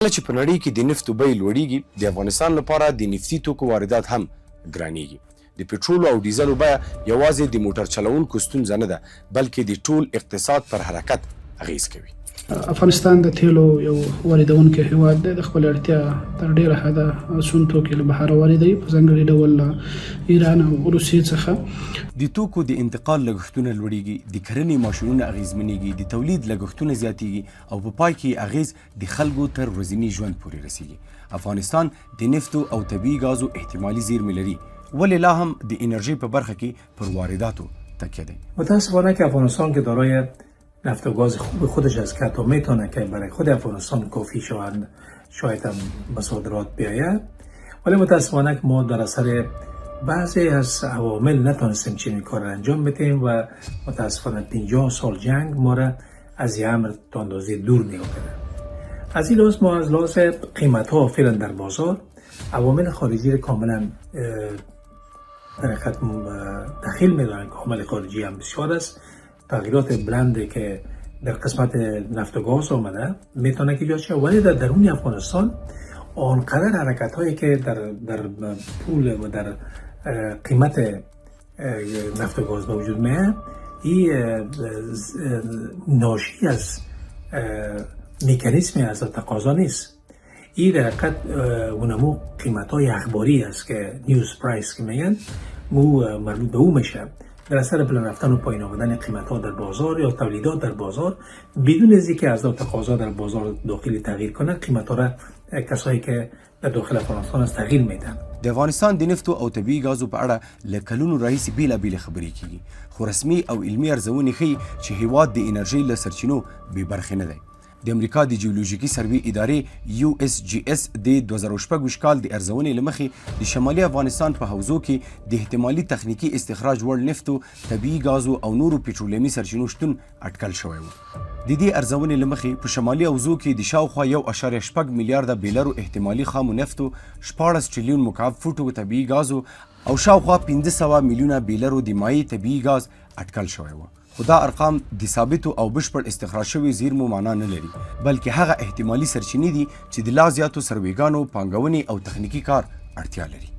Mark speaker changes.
Speaker 1: کله چې په نړۍ کې د نفتو بیې لوړیږي د افغانستان لپاره د نفتي توکو واردات هم ګرانیږي. د پټرولو او ډیزلو بیه یوازې د موټر چلوونکو ستونزه نه ده بلکې د ټول اقتصاد پر حرکت اغیز کوي.
Speaker 2: افغانستان د تیلو یو واردونکی هیواد دی. د خپل اړتیا تر ډیره حده سون توکي له بهر واردوي په ځانګړي ډول ایران او روسیې څخه.
Speaker 1: د توکو د انتقال لګښتونه لوړیږي، د کرنې ماشینونه اغیزمنېږي، د تولید لګښتونه زیاتیږي او په پای کې اغیز د خلکو تر ورځني ژوند پورې رسیږي. افغانستان د نفتو او طبیعي غازو احتمالي زیرمې لري، ولې لا هم د انرژي په برخه کې پر وارداتو تکیه دی.
Speaker 3: متاسفانه که افغانستان که دارای نفت و گاز خوب خودش است که حتی میتونه که برای خود افغانستان کافی شاید هم به صادرات بیاید، ولی متاسفانه که ما در اثر بعضی از عوامل نتونستیم چنین کار را انجام بدیم و متاسفانه 50 سال جنگ ما را از این امر تا اندازه دور نگاه کرده. از این لحاظ ما از لحاظ قیمت ها فعلا در بازار عوامل خارجی را کاملا در حقیقت دخیل میدانند که عوامل خارجی هم بسیار است. تغییرات بلندی که در قسمت نفت و گاز آمده میتونه که ایجاد شه، ولی در درون افغانستان آنقدر حرکت هایی که در پول و در قیمت نفت و گاز به وجود میاد، این ناشی از مکانیزمی از تقاضا نیست. این در حقیقت اونمو قیمت های اخباری است که نیوز پرایس که میگن مربوط به او میشه. در اثر بالا رفتن و پایین آمدن قیمت ها در بازار یا تولیدات در بازار بدون از اینکه از تقاضا در بازار داخلی تغییر کنه، قیمت ها را کسایی که در داخل افغانستان از تغییر میدن.
Speaker 1: د افغانستان د نفتو او طبیعي غازو په اړه له کلونو راهیسې بیلابیلې خبرې کیږي، خو رسمي او علمي ارزونې ښیي چې هیواد د انرژۍ له سرچینو بې برخې نه دی. د امریکا د جیولوژیکي سروې ادارې USGS د 2026 کال د ارزونې له مخې د شمالي افغانستان په حوزو کې د احتمالي تخنیکي استخراج وړ نفتو، طبیعي غازو او نورو پټرولیمي سرچینو شتون اټکل شوی و. د دې ارزونې له مخې په شمالي حوزو کې د شاوخوا 1.6 میلیارډه بیلرو احتمالي خامو نفتو، 14 تریلیون مکعب فوټو طبیعي غازو او شاوخوا 500 میلیونه بیلرو د مایع طبیعي غاز اټکل شوی و. خو دا ارقام د ثابتو او بشپړ استخراج شوي زیرمو معنا نه لري، بلکې هغه احتمالي سرچینې دي چې د لا زیاتو سروېګانو، پانګونې او تخنیکي کار اړتیا لري.